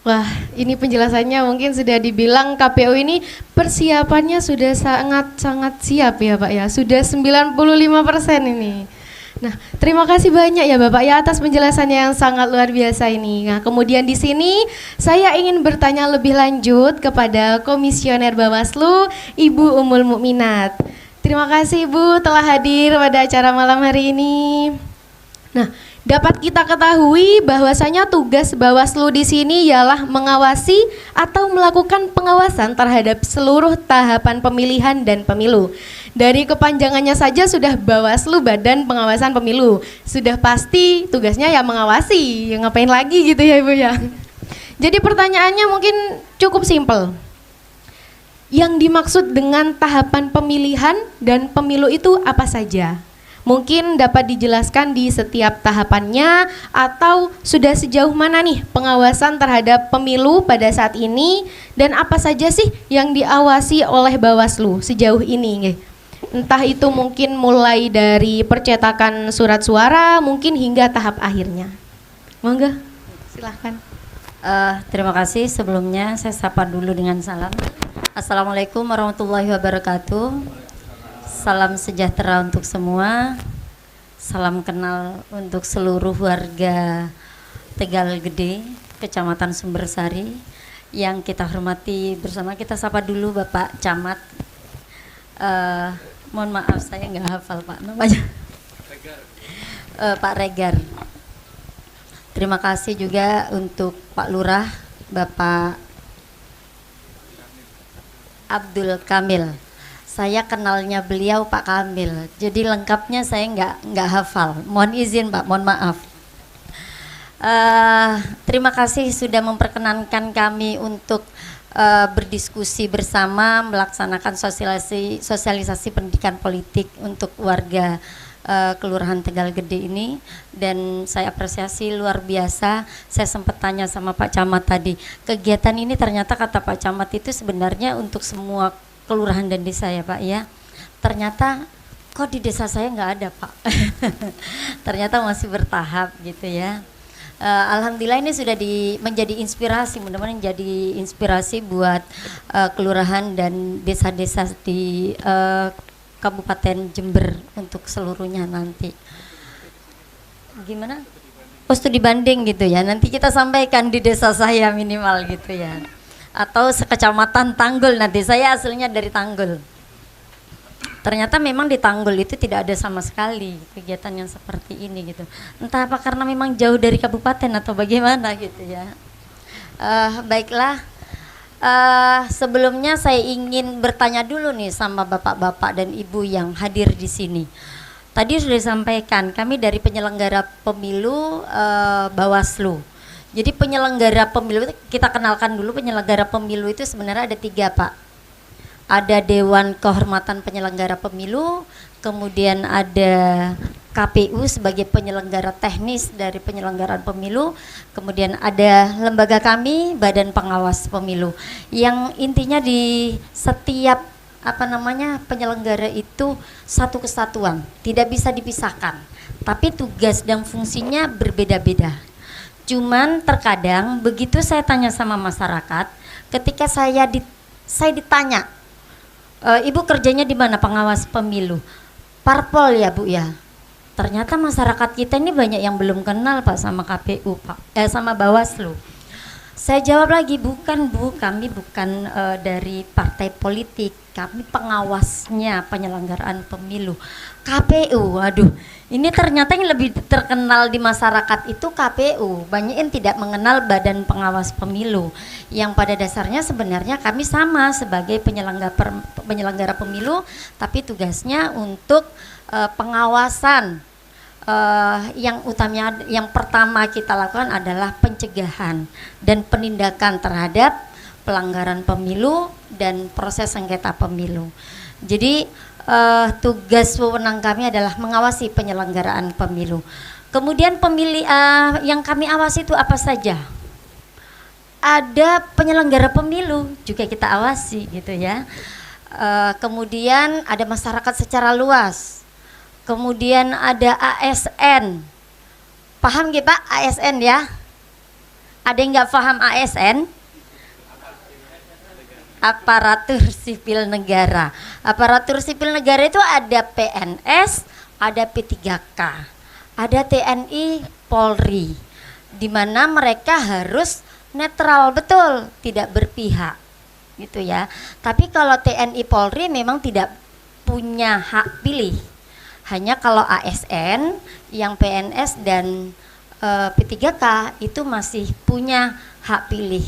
Wah, ini penjelasannya mungkin sudah dibilang KPU ini persiapannya sudah sangat-sangat siap ya Pak ya. Sudah 95% ini. Nah, terima kasih banyak ya Bapak ya atas penjelasannya yang sangat luar biasa ini. Nah, kemudian di sini saya ingin bertanya lebih lanjut kepada Komisioner Bawaslu, Ibu Ummul Mukminat. Terima kasih Ibu telah hadir pada acara malam hari ini. Nah, dapat kita ketahui bahwasanya tugas Bawaslu di sini ialah mengawasi atau melakukan pengawasan terhadap seluruh tahapan pemilihan dan pemilu. Dari kepanjangannya saja sudah Bawaslu Badan Pengawasan Pemilu. Sudah pasti tugasnya ya mengawasi, ya ngapain lagi gitu ya Ibu ya. Jadi pertanyaannya mungkin cukup simpel. Yang dimaksud dengan tahapan pemilihan dan pemilu itu apa saja? Mungkin dapat dijelaskan di setiap tahapannya atau sudah sejauh mana nih pengawasan terhadap pemilu pada saat ini dan apa saja sih yang diawasi oleh Bawaslu sejauh ini? Entah itu mungkin mulai dari percetakan surat suara mungkin hingga tahap akhirnya. Monggo, silahkan. Terima kasih. Sebelumnya saya sapa dulu dengan salam. Assalamualaikum warahmatullahi wabarakatuh. Salam sejahtera untuk semua. Salam kenal untuk seluruh warga Tegal Gede, Kecamatan Sumbersari yang kita hormati bersama. Kita sapa dulu Bapak Camat. Mohon maaf saya nggak hafal Pak namanya. Pak Regar. Terima kasih juga untuk Pak Lurah, Bapak Abdul Kamil. Saya kenalnya beliau Pak Kamil, jadi lengkapnya saya nggak hafal. Mohon izin Pak, mohon maaf. Terima kasih sudah memperkenankan kami untuk berdiskusi bersama, melaksanakan sosialisasi pendidikan politik untuk warga Kelurahan Tegal Gede ini, dan saya apresiasi luar biasa. Saya sempat tanya sama Pak Camat tadi, kegiatan ini ternyata kata Pak Camat itu sebenarnya untuk semua kelurahan dan desa ya Pak ya. Ternyata kok di desa saya nggak ada Pak. Ternyata masih bertahap gitu ya. Alhamdulillah ini sudah menjadi inspirasi, mudah-mudahan menjadi inspirasi buat kelurahan dan desa-desa di Kabupaten Jember untuk seluruhnya nanti. Gimana? Oh, studi banding gitu ya. Nanti kita sampaikan di desa saya minimal gitu ya. Atau sekecamatan Tanggul, nanti saya aslinya dari Tanggul. Ternyata memang di Tanggul itu tidak ada sama sekali kegiatan yang seperti ini gitu. Entah apa karena memang jauh dari kabupaten atau bagaimana gitu ya. Baiklah. Sebelumnya saya ingin bertanya dulu nih sama bapak-bapak dan ibu yang hadir di sini. Tadi sudah disampaikan kami dari penyelenggara pemilu Bawaslu. Jadi penyelenggara pemilu kita kenalkan dulu, penyelenggara pemilu itu sebenarnya ada 3 Pak. Ada Dewan Kehormatan Penyelenggara Pemilu, kemudian ada KPU sebagai penyelenggara teknis dari penyelenggaraan pemilu, kemudian ada lembaga kami Badan Pengawas Pemilu yang intinya di setiap penyelenggara itu satu kesatuan, tidak bisa dipisahkan, tapi tugas dan fungsinya berbeda-beda. Cuman terkadang begitu saya tanya sama masyarakat, ketika saya ditanya, Ibu kerjanya di mana pengawas pemilu? Parpol ya Bu ya. Ternyata masyarakat kita ini banyak yang belum kenal Pak sama KPU Pak, sama Bawaslu. Saya jawab lagi, bukan Bu, kami bukan dari partai politik, kami pengawasnya penyelenggaraan pemilu. KPU, waduh, ini ternyata yang lebih terkenal di masyarakat itu KPU. Banyak yang tidak mengenal Badan Pengawas Pemilu, yang pada dasarnya sebenarnya kami sama sebagai penyelenggara pemilu, tapi tugasnya untuk pengawasan. Yang utamanya, yang pertama kita lakukan adalah pencegahan dan penindakan terhadap pelanggaran pemilu dan proses sengketa pemilu. Jadi tugas wewenang kami adalah mengawasi penyelenggaraan pemilu. Kemudian yang kami awasi itu apa saja? Ada penyelenggara pemilu juga kita awasi gitu ya. Kemudian ada masyarakat secara luas. Kemudian ada ASN. Paham nggih Pak ASN ya? Ada yang nggak paham ASN? Aparatur sipil negara. Aparatur sipil negara itu ada PNS, ada P3K, ada TNI, Polri, di mana mereka harus netral, betul, tidak berpihak, gitu ya. Tapi kalau TNI, Polri memang tidak punya hak pilih. Hanya kalau ASN, yang PNS dan P3K itu masih punya hak pilih.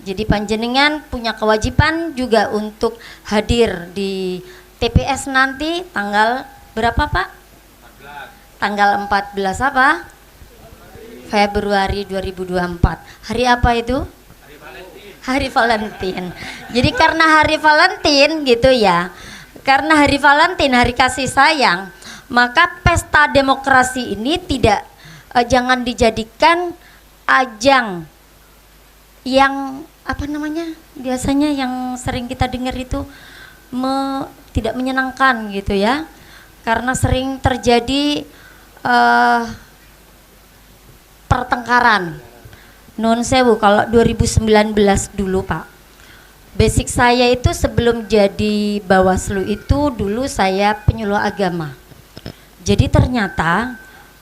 Jadi panjenengan punya kewajiban juga untuk hadir di TPS nanti tanggal berapa Pak? 14. Tanggal 14 apa? Februari 2024. Hari apa itu? Hari Valentine. Jadi karena hari Valentine gitu ya. Karena hari Valentine, hari kasih sayang, maka pesta demokrasi ini tidak jangan dijadikan ajang yang apa namanya biasanya yang sering kita dengar itu tidak menyenangkan gitu ya, karena sering terjadi pertengkaran. Nun sewu, kalau 2019 dulu Pak, basic saya itu sebelum jadi Bawaslu itu dulu saya penyuluh agama. Jadi ternyata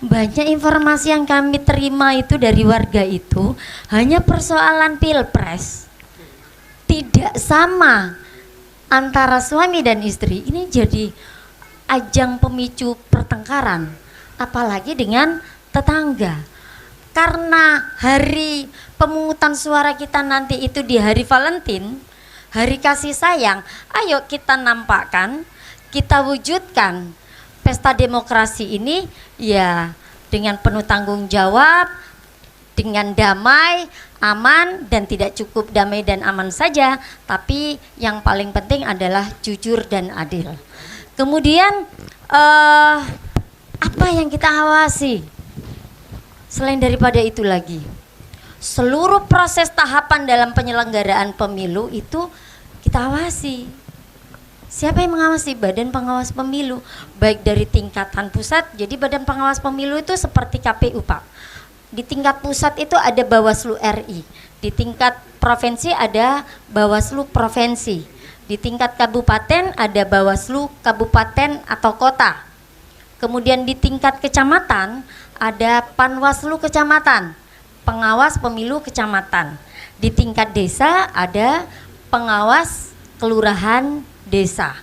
banyak informasi yang kami terima itu dari warga itu hanya persoalan pilpres, tidak sama antara suami dan istri. Ini jadi ajang pemicu pertengkaran, apalagi dengan tetangga. Karena hari pemungutan suara kita nanti itu di hari Valentine, hari kasih sayang, ayo kita nampakkan, kita wujudkan pesta demokrasi ini ya dengan penuh tanggung jawab, dengan damai, aman, dan tidak cukup damai dan aman saja, tapi yang paling penting adalah jujur dan adil. Kemudian apa yang kita awasi? Selain daripada itu lagi, seluruh proses tahapan dalam penyelenggaraan pemilu itu kita awasi. Siapa yang mengawasi? Badan Pengawas Pemilu, baik dari tingkatan pusat. Jadi Badan Pengawas Pemilu itu seperti KPU Pak. Di tingkat pusat itu ada Bawaslu RI, di tingkat provinsi ada Bawaslu Provinsi, di tingkat kabupaten ada Bawaslu Kabupaten atau Kota. Kemudian di tingkat kecamatan ada Panwaslu Kecamatan, Pengawas Pemilu Kecamatan. Di tingkat desa ada Pengawas Kelurahan Desa.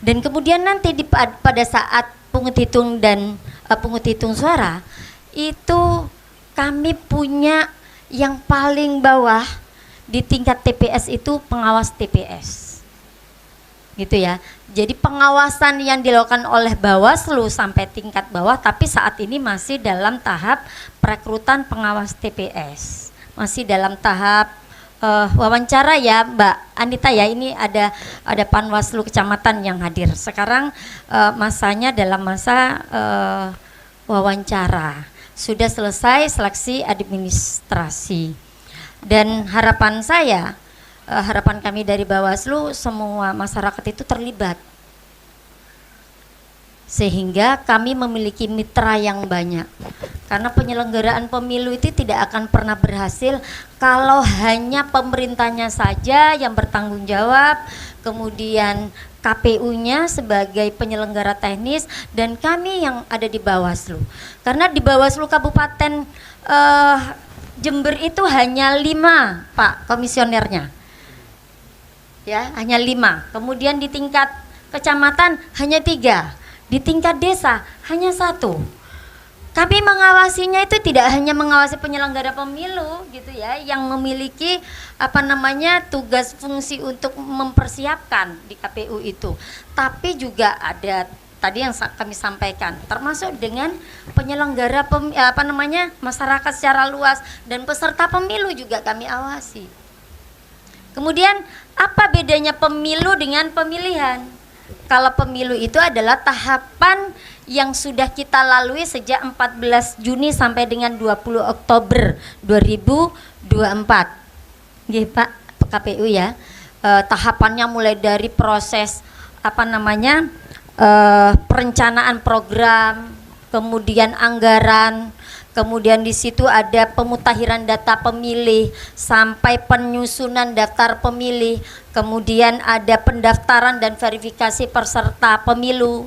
Dan kemudian nanti pada saat pungut hitung dan pungut hitung suara itu kami punya yang paling bawah di tingkat TPS itu pengawas TPS, gitu ya. Jadi pengawasan yang dilakukan oleh Bawaslu sampai tingkat bawah, tapi saat ini masih dalam tahap perekrutan pengawas TPS, masih dalam tahap wawancara ya Mbak Anita ya. Ini ada Panwaslu Kecamatan yang hadir sekarang, masanya dalam masa wawancara. Sudah selesai seleksi administrasi, dan harapan saya, harapan kami dari Bawaslu, semua masyarakat itu terlibat, sehingga kami memiliki mitra yang banyak. Karena penyelenggaraan pemilu itu tidak akan pernah berhasil kalau hanya pemerintahnya saja yang bertanggung jawab, kemudian KPU-nya sebagai penyelenggara teknis, dan kami yang ada di Bawaslu. Karena di Bawaslu Kabupaten Jember itu hanya 5 Pak komisionernya, ya hanya 5. Kemudian di tingkat kecamatan hanya 3, di tingkat desa hanya 1. Kami mengawasinya itu tidak hanya mengawasi penyelenggara pemilu gitu ya, yang memiliki tugas fungsi untuk mempersiapkan di KPU itu, tapi juga ada tadi yang kami sampaikan, termasuk dengan penyelenggara masyarakat secara luas dan peserta pemilu juga kami awasi. Kemudian apa bedanya pemilu dengan pemilihan? Kalau pemilu itu adalah tahapan yang sudah kita lalui sejak 14 Juni sampai dengan 20 Oktober 2024. Nggih Pak KPU ya. Tahapannya mulai dari proses perencanaan program, kemudian anggaran, kemudian di situ ada pemutakhiran data pemilih sampai penyusunan daftar pemilih, kemudian ada pendaftaran dan verifikasi peserta pemilu,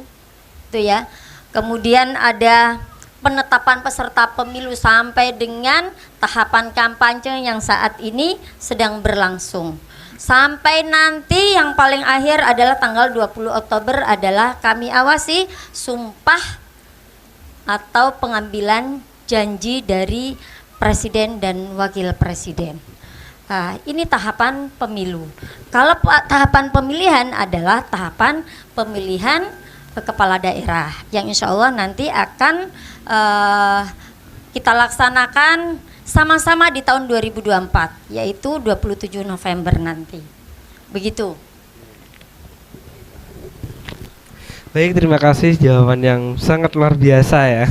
itu ya. Kemudian ada penetapan peserta pemilu sampai dengan tahapan kampanye yang saat ini sedang berlangsung. Sampai nanti yang paling akhir adalah tanggal 20 Oktober adalah kami awasi sumpah atau pengambilan janji dari presiden dan wakil presiden. Nah, ini tahapan pemilu. Kalau tahapan pemilihan adalah tahapan pemilihan kepala daerah yang insya Allah nanti akan kita laksanakan sama-sama di tahun 2024, yaitu 27 November nanti. Begitu. Baik, terima kasih jawaban yang sangat luar biasa ya.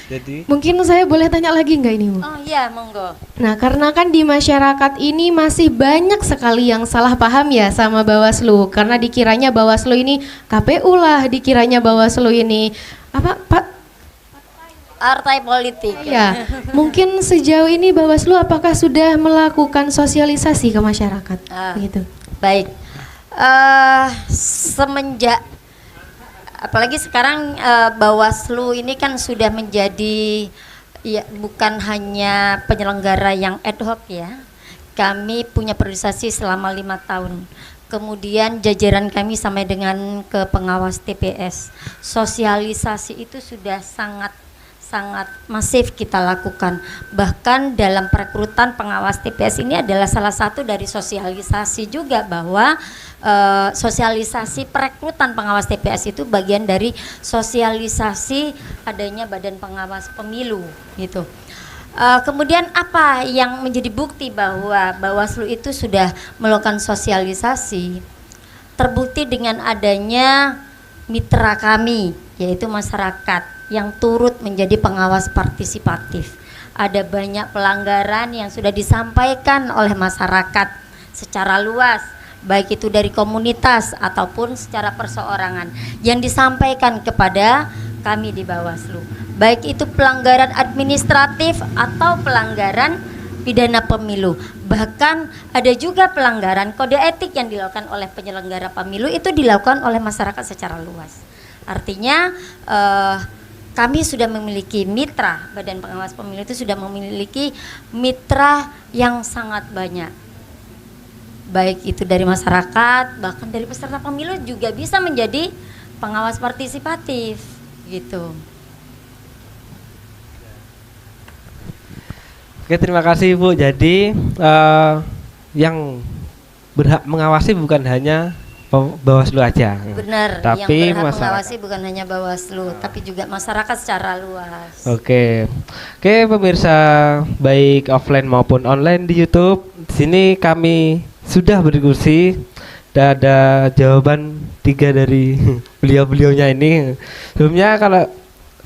Jadi Mungkin saya boleh tanya lagi nggak ini, Bu? Oh iya, monggo. Nah, karena kan di masyarakat ini masih banyak sekali yang salah paham ya sama Bawaslu. Karena dikiranya Bawaslu ini KPU lah, dikiranya Bawaslu ini apa, Pak? Partai politik. Ya, mungkin sejauh ini Bawaslu apakah sudah melakukan sosialisasi ke masyarakat? Begitu. Baik. Semenjak apalagi sekarang Bawaslu ini kan sudah menjadi ya bukan hanya penyelenggara yang ad hoc ya. Kami punya priorisasi selama 5 tahun. Kemudian jajaran kami sampai dengan ke pengawas TPS. Sosialisasi itu sudah sangat masif kita lakukan. Bahkan dalam perekrutan pengawas TPS ini adalah salah satu dari sosialisasi juga bahwa sosialisasi perekrutan pengawas TPS itu bagian dari sosialisasi adanya Badan Pengawas Pemilu gitu. Kemudian apa yang menjadi bukti bahwa Bawaslu itu sudah melakukan sosialisasi? Terbukti dengan adanya mitra kami yaitu masyarakat yang turut menjadi pengawas partisipatif. Ada banyak pelanggaran yang sudah disampaikan oleh masyarakat secara luas, baik itu dari komunitas ataupun secara perseorangan yang disampaikan kepada kami di Bawaslu, baik itu pelanggaran administratif atau pelanggaran pidana pemilu. Bahkan ada juga pelanggaran kode etik yang dilakukan oleh penyelenggara pemilu itu dilakukan oleh masyarakat secara luas. Artinya kami sudah memiliki mitra, Badan Pengawas Pemilu itu sudah memiliki mitra yang sangat banyak. Baik itu dari masyarakat, bahkan dari peserta pemilu juga bisa menjadi pengawas partisipatif gitu. oke, terima kasih Bu. Jadi yang berhak mengawasi bukan hanya Bawaslu aja. Benar, Tapi yang berhak masyarakat. mengawasi bukan hanya Bawaslu, tapi juga masyarakat secara luas. Oke, pemirsa baik offline maupun online di YouTube. Di sini kami sudah berdiskusi dan ada jawaban 3 dari beliau-beliaunya ini. Sebelumnya kalau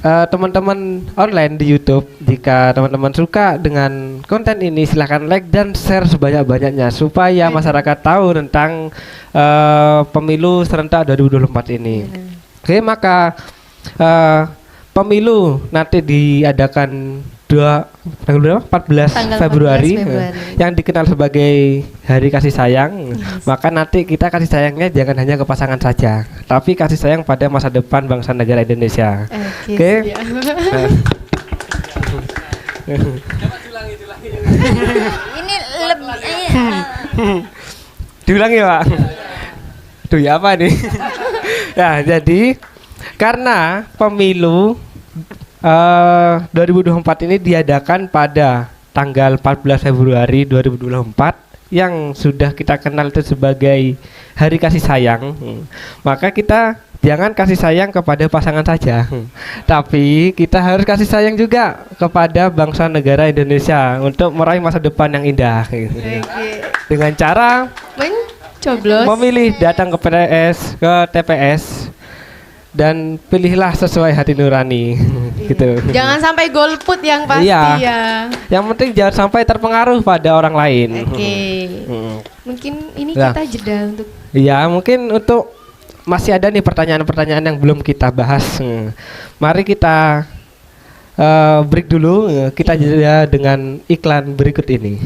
teman-teman online di YouTube, jika teman-teman suka dengan konten ini silahkan like dan share sebanyak-banyaknya supaya masyarakat tahu tentang pemilu serentak 2024 ini. Oke, maka pemilu nanti diadakan tanggal berapa? 14 Tanggal 14 Februari, Februari. yang dikenal sebagai Hari Kasih Sayang. Maka nanti kita kasih sayangnya jangan hanya ke pasangan saja, tapi kasih sayang pada masa depan bangsa negara Indonesia. Oke. siap. Ini lebih Diulangi Pak. Duh ya apa nih? Nah, jadi karena pemilu 2024 ini diadakan pada tanggal 14 Februari 2024 yang sudah kita kenal itu sebagai Hari Kasih Sayang, maka kita jangan kasih sayang kepada pasangan saja, tapi kita harus kasih sayang juga kepada bangsa negara Indonesia untuk meraih masa depan yang indah gitu. Dengan cara Mencoblos. memilih datang ke TPS dan pilihlah sesuai hati nurani gitu. Jangan sampai golput yang pasti Iya. ya. Yang penting jangan sampai terpengaruh pada orang lain. Oke. Hmm. Mungkin ini Nah. kita jeda untuk Ya, mungkin untuk masih ada nih pertanyaan-pertanyaan yang belum kita bahas. Mari kita break dulu, kita jeda dengan iklan berikut ini.